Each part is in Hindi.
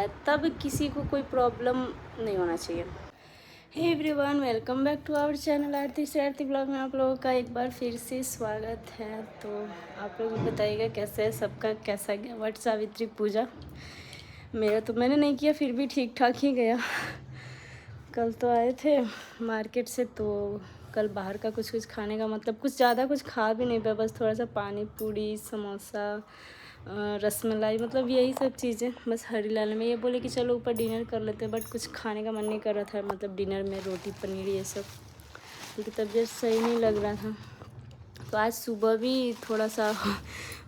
रखा है, तब किसी को कोई प्रॉब्लम नहीं होना चाहिए। Hey everyone, welcome back to our channel Aarti से आरती ब्लॉग में आप लोगों का एक बार फिर से स्वागत है। तो आप लोग बताइएगा कैसे है, सबका कैसा गया वट सावित्री पूजा। मेरा तो मैंने नहीं किया, फिर भी ठीक ठाक ही गया। कल तो आए थे मार्केट से, तो कल बाहर का कुछ खाने का मतलब कुछ ज़्यादा कुछ खा भी नहीं पाया, बस थोड़ा सा पानी पूरी समोसा रसमलाई मतलब यही सब चीज़ें। बस हरी लाल में ये बोले कि चलो ऊपर डिनर कर लेते हैं, बट कुछ खाने का मन नहीं कर रहा था, मतलब डिनर में रोटी पनीर ये सब, क्योंकि तबीयत सही नहीं लग रहा था। तो आज सुबह भी थोड़ा सा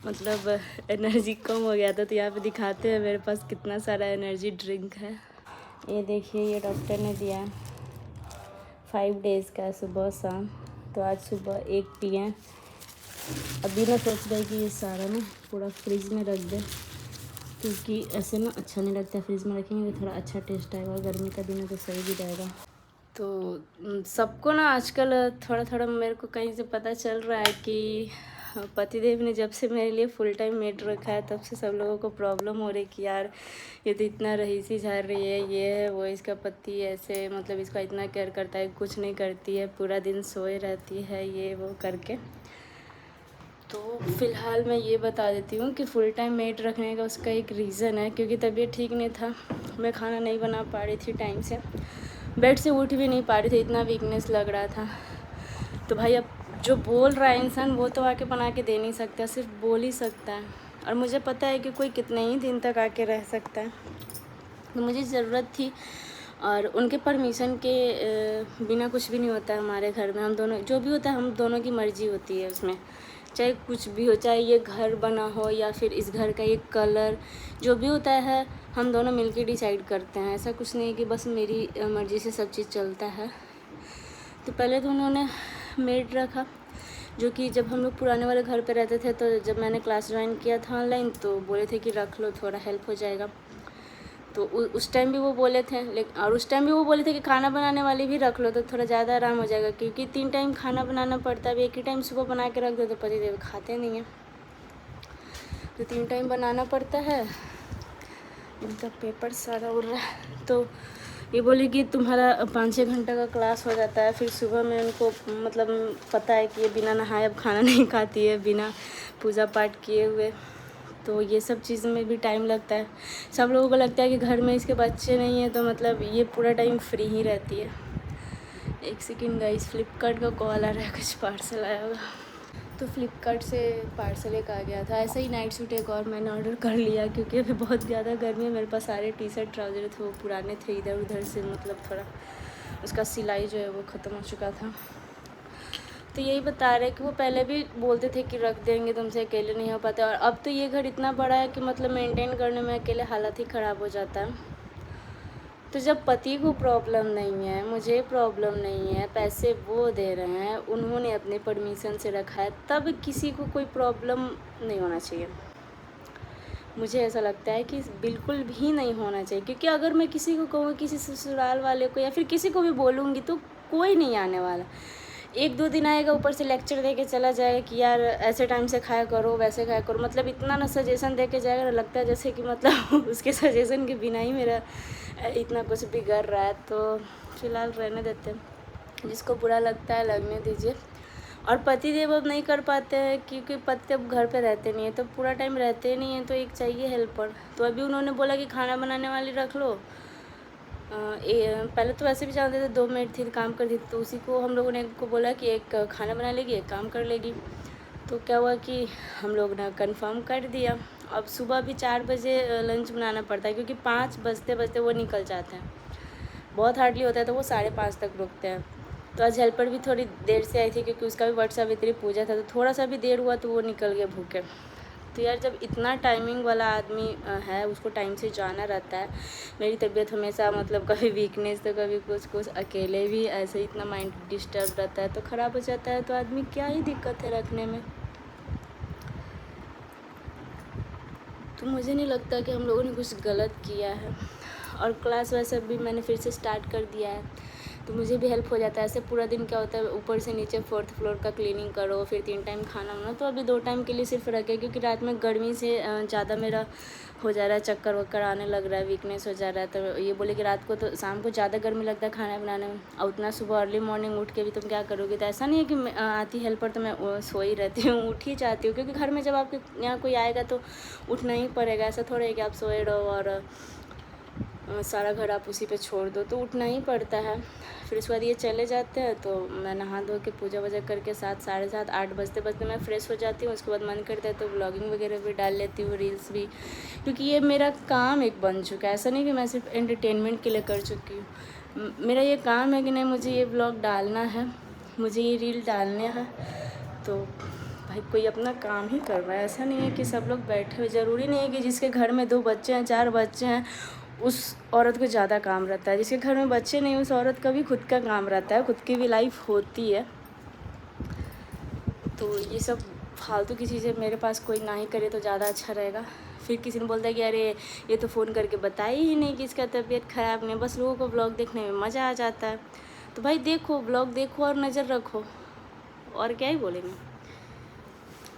मतलब एनर्जी कम हो गया था। तो यहाँ पे दिखाते हैं मेरे पास कितना सारा एनर्जी ड्रिंक है। ये देखिए, ये डॉक्टर ने दिया है 5 डेज़ का, सुबह शाम। तो आज सुबह एक पिए। अभी ना सोच रहे कि ये सारा ना पूरा फ्रिज में रख दें, क्योंकि ऐसे ना अच्छा नहीं लगता, फ्रिज में रखेंगे तो थोड़ा अच्छा टेस्ट आएगा, और गर्मी का दिन है तो सही भी रहेगा। तो सबको ना आजकल थोड़ा थोड़ा मेरे को कहीं से पता चल रहा है कि पतिदेव ने जब से मेरे लिए फुल टाइम मेड रखा है, तब से सब लोगों को प्रॉब्लम हो रही कि यार ये तो इतना रईसी झाड़ रही है, ये है वो, इसका पति ऐसे मतलब इसका इतना केयर करता है, कुछ नहीं करती है, पूरा दिन सोए रहती है, ये वो करके। तो फ़िलहाल मैं ये बता देती हूँ कि फुल टाइम मेड रखने का उसका एक रीज़न है, क्योंकि तबीयत ठीक नहीं था, मैं खाना नहीं बना पा रही थी टाइम से, बेड से उठ भी नहीं पा रही थी, इतना वीकनेस लग रहा था। तो भाई अब जो बोल रहा है इंसान वो तो आके बना के दे नहीं सकता, सिर्फ बोल ही सकता है। और मुझे पता है कि कोई कितने ही दिन तक आके रह सकता है, तो मुझे ज़रूरत थी। और उनके परमिशन के बिना कुछ भी नहीं होता है हमारे घर में। हम दोनों जो भी होता है हम दोनों की मर्ज़ी होती है उसमें, चाहे कुछ भी हो, चाहे ये घर बना हो या फिर इस घर का ये कलर, जो भी होता है हम दोनों मिलके डिसाइड करते हैं। ऐसा कुछ नहीं कि बस मेरी मर्ज़ी से सब चीज़ चलता है। तो पहले तो उन्होंने मेड रखा, जो कि जब हम लोग पुराने वाले घर पे रहते थे, तो जब मैंने क्लास ज्वाइन किया था ऑनलाइन, तो बोले थे कि रख लो, थोड़ा हेल्प हो जाएगा। तो उस टाइम भी वो बोले थे, लेकिन और उस टाइम भी वो बोले थे कि खाना बनाने वाली भी रख लो तो थोड़ा ज़्यादा आराम हो जाएगा, क्योंकि 3 टाइम खाना बनाना पड़ता है। अब एक ही टाइम सुबह बना के रख दो तो पतिदेव खाते नहीं हैं, तो 3 टाइम बनाना पड़ता है। इनका पेपर सारा उड़ रहा है। तो ये बोली कि तुम्हारा 5-6 घंटा का क्लास हो जाता है, फिर सुबह में उनको मतलब पता है कि ये बिना नहाए अब खाना नहीं खाती है, बिना पूजा पाठ किए हुए, तो ये सब चीज़ में भी टाइम लगता है। सब लोगों को लगता है कि घर में इसके बच्चे नहीं हैं तो मतलब ये पूरा टाइम फ्री ही रहती है। एक सेकेंड गाइस, फ्लिपकार्ट का कॉल आ रहा है, कुछ पार्सल आया होगा। तो फ्लिपकार्ट से पार्सल एक आ गया था, ऐसा ही नाइट सूट एक और मैंने ऑर्डर कर लिया, क्योंकि अभी बहुत ज़्यादा गर्मी है। मेरे पास सारे टी शर्ट ट्राउज़र थे, वो पुराने थे, इधर उधर से मतलब थोड़ा उसका सिलाई जो है वो ख़त्म हो चुका था। तो यही बता रहे कि वो पहले भी बोलते थे कि रख देंगे, तुमसे अकेले नहीं हो पाते, और अब तो ये घर इतना बड़ा है कि मतलब मेंटेन करने में अकेले हालत ही ख़राब हो जाता है। तो जब पति को प्रॉब्लम नहीं है, मुझे प्रॉब्लम नहीं है, पैसे वो दे रहे हैं, उन्होंने अपने परमिशन से रखा है, तब किसी को कोई प्रॉब्लम नहीं होना चाहिए। मुझे ऐसा लगता है कि बिल्कुल भी नहीं होना चाहिए, क्योंकि अगर मैं किसी को कहूँ, किसी ससुराल वाले को या फिर किसी को भी बोलूँगी तो कोई नहीं आने वाला। 1-2 दिन आएगा, ऊपर से लेक्चर दे के चला जाएगा कि यार ऐसे टाइम से खाया करो, वैसे खाया करो, मतलब इतना ना सजेशन दे के जाएगा, लगता है जैसे कि मतलब उसके सजेशन के बिना ही मेरा इतना कुछ बिगड़ रहा है। तो फिलहाल रहने देते हैं, जिसको बुरा लगता है लगने दीजिए। और पतिदेव अब नहीं कर पाते हैं, क्योंकि पति अब घर पे रहते नहीं है, तो पूरा टाइम रहते नहीं हैं, तो एक चाहिए हेल्पर। तो अभी उन्होंने बोला कि खाना बनाने वाली रख लो। पहले तो वैसे भी जानते थे 2 मेड थी, काम करती थी, तो उसी को हम लोगों ने को बोला कि एक खाना बना लेगी, एक काम कर लेगी। तो क्या हुआ कि हम लोग ने कंफर्म कर दिया। अब सुबह भी 4 बजे लंच बनाना पड़ता है, क्योंकि 5 बजते बजते वो निकल जाते हैं, बहुत हार्डली होता है तो वो 5:30 तक रुकते हैं। तो आज हेल्पर भी थोड़ी देर से आई थी, क्योंकि उसका भी वट सावित्री पूजा था, तो थोड़ा सा भी देर हुआ तो वो निकल गया भूखे। तो यार जब इतना टाइमिंग वाला आदमी है, उसको टाइम से जाना रहता है। मेरी तबीयत हमेशा मतलब कभी वीकनेस तो कभी कुछ, अकेले भी ऐसे इतना माइंड डिस्टर्ब रहता है तो ख़राब हो जाता है, तो आदमी क्या ही दिक्कत है रखने में। तो मुझे नहीं लगता कि हम लोगों ने कुछ गलत किया है। और क्लास वैसे भी मैंने फिर से स्टार्ट कर दिया है, तो मुझे भी हेल्प हो जाता है। ऐसे पूरा दिन क्या होता है, ऊपर से नीचे 4th फ्लोर का क्लीनिंग करो, फिर 3 टाइम खाना वाना। तो अभी 2 टाइम के लिए सिर्फ रखे, क्योंकि रात में गर्मी से ज़्यादा मेरा हो जा रहा है, चक्कर वक्कर आने लग रहा है, वीकनेस हो जा रहा है। तो ये बोले कि रात को तो शाम को ज़्यादा गर्मी लगता है खाना बनाने में, और उतना सुबह अर्ली मॉर्निंग उठ के भी तुम क्या करोगे। तो ऐसा नहीं है कि आती हेल्पर तो मैं सो ही रहती हूँ, उठ ही जाती हूँ, क्योंकि घर में जब आपके यहाँ कोई आएगा तो उठना ही पड़ेगा। ऐसा थोड़ा है कि आप सोए रहो और सारा घर आप उसी पे छोड़ दो, तो उठना ही पड़ता है। फिर उसके बाद ये चले जाते हैं, तो मैं नहा धो के पूजा वूजा करके 7, साढ़े 7, 8 बजते मैं फ़्रेश हो जाती हूँ। उसके बाद मन करता है तो व्लॉगिंग वगैरह भी डाल लेती हूँ, रील्स भी, क्योंकि ये मेरा काम एक बन चुका है। ऐसा नहीं कि मैं सिर्फ एंटरटेनमेंट के लिए कर चुकी हूँ, मेरा ये काम है कि नहीं, मुझे ये व्लॉग डालना है, मुझे ये रील डालने हैं। तो भाई कोई अपना काम ही कर रहा है, ऐसा नहीं है कि सब लोग बैठे हुए। ज़रूरी नहीं है कि जिसके घर में 2 बच्चे हैं, 4 बच्चे हैं, उस औरत को ज़्यादा काम रहता है। जिसके घर में बच्चे नहीं, उस औरत का भी खुद का काम रहता है, खुद की भी लाइफ होती है। तो ये सब फालतू की चीज़ें मेरे पास कोई ना ही करे तो ज़्यादा अच्छा रहेगा। फिर किसी ने बोलता है कि अरे ये तो फ़ोन करके बताई ही नहीं कि इसका तबीयत ख़राब नहीं, बस लोगों को ब्लॉग देखने में मज़ा आ जाता है। तो भाई देखो, ब्लॉग देखो और नज़र रखो, और क्या ही बोलेंगे।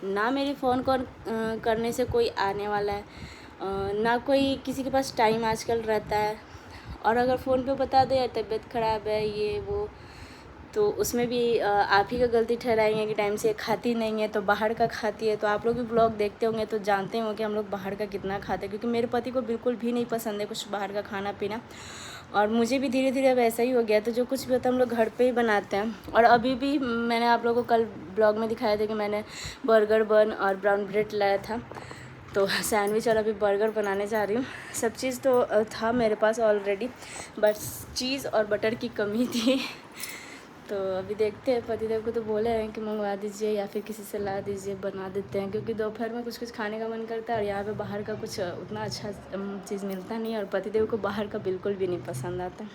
ना मेरी फ़ोन कॉल करने से कोई आने वाला है, ना कोई किसी के पास टाइम आजकल रहता है। और अगर फ़ोन पे बता दो यार तबीयत ख़राब है ये वो, तो उसमें भी आप ही का गलती ठहराएंगे कि टाइम से खाती नहीं है, तो बाहर का खाती है। तो आप लोग भी ब्लॉग देखते होंगे तो जानते होंगे कि हम लोग बाहर का कितना खाते हैं, क्योंकि मेरे पति को बिल्कुल भी नहीं पसंद है कुछ बाहर का खाना पीना, और मुझे भी धीरे धीरे अब ऐसा ही हो गया। तो जो कुछ भी होता है हम लोग घर पे ही बनाते हैं। और अभी भी मैंने आप लोगों को कल ब्लॉग में दिखाया था कि मैंने बर्गर बन और ब्राउन ब्रेड लाया था, तो सैंडविच और अभी बर्गर बनाने जा रही हूँ। सब चीज़ तो था मेरे पास ऑलरेडी, बस चीज़ और बटर की कमी थी। तो अभी देखते हैं, पतिदेव को तो बोले हैं कि मंगवा दीजिए या फिर किसी से ला दीजिए, बना देते हैं, क्योंकि दोपहर में कुछ खाने का मन करता है और यहाँ पे बाहर का कुछ उतना अच्छा चीज़ मिलता नहीं है, और पतिदेव को बाहर का बिल्कुल भी नहीं पसंद आता।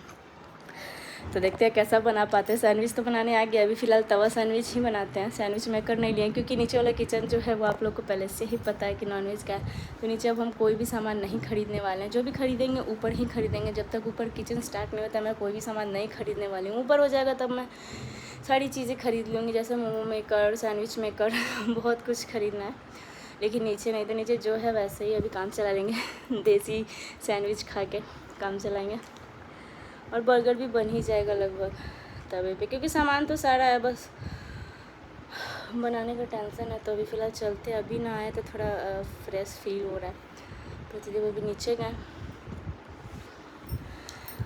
तो देखते हैं कैसा बना पाते हैं। सैंडविच तो बनाने आ गया, अभी फ़िलहाल तवा सैंडविच ही बनाते हैं, सैंडविच मेकर नहीं लिए, क्योंकि नीचे वाला किचन जो है वो आप लोग को पहले से ही पता है कि नॉनवेज का है। तो नीचे अब हम कोई भी सामान नहीं खरीदने वाले हैं, जो भी खरीदेंगे ऊपर ही खरीदेंगे। जब तक ऊपर किचन स्टार्ट नहीं होता मैं कोई भी सामान नहीं खरीदने वाली हूँ। ऊपर हो जाएगा तब मैं सारी चीज़ें खरीद लूँगी, जैसे मोमो मेकर, सैंडविच मेकर बहुत कुछ खरीदना है, लेकिन नीचे नहीं। तो नीचे जो है वैसे ही अभी काम चला लेंगे देसी सैंडविच खा के काम चलाएंगे, और बर्गर भी बन ही जाएगा लगभग तवे पे, क्योंकि सामान तो सारा है, बस बनाने का टेंशन है। तो अभी फ़िलहाल चलते हैं, अभी ना आए तो थोड़ा फ्रेश फील हो रहा है। तो चलिए अभी नीचे गए,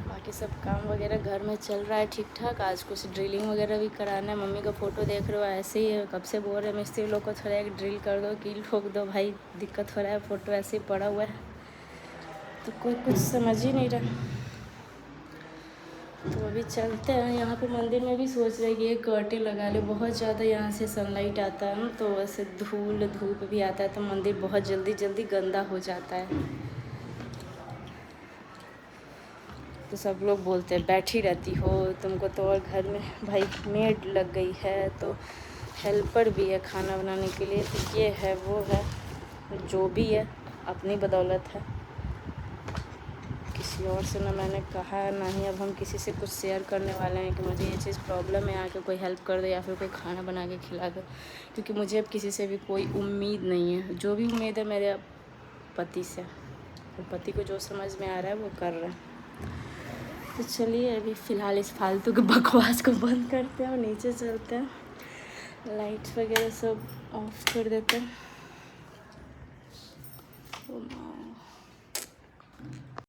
बाकी सब काम वगैरह घर में चल रहा है ठीक ठाक। आज कुछ ड्रिलिंग वगैरह भी कराना है। मम्मी का फ़ोटो देख रहे हो, ऐसे ही कब से बोल रहे मिस्त्री लोग को थोड़ा एक ड्रिल कर दो, कील ठोक दो, भाई दिक्कत हो रहा है, फ़ोटो ऐसे ही पड़ा हुआ है, तो कोई कुछ समझ ही नहीं रहा। तो अभी चलते हैं। यहाँ पे मंदिर में भी सोच रहे कि ये कर्टेन लगा ले, बहुत ज़्यादा यहाँ से सनलाइट आता है ना, तो वैसे धूप भी आता है, तो मंदिर बहुत जल्दी गंदा हो जाता है। तो सब लोग बोलते हैं बैठी रहती हो तुमको तो, और घर में भाई मेड लग गई है, तो हेल्पर भी है खाना बनाने के लिए, तो ये है वो है, जो भी है अपनी बदौलत है। किसी और से ना मैंने कहा ना ही अब हम किसी से कुछ शेयर करने वाले हैं कि मुझे ये चीज़ प्रॉब्लम है, आके कोई हेल्प कर दो या फिर कोई खाना बना के खिला दो, क्योंकि मुझे अब किसी से भी कोई उम्मीद नहीं है। जो भी उम्मीद है मेरे पति से, और पति को जो समझ में आ रहा है वो कर रहा है। तो चलिए अभी फ़िलहाल इस फालतू के बकवास को बंद करते हैं और नीचे चलते हैं, लाइट्स वगैरह सब ऑफ कर देते हैं।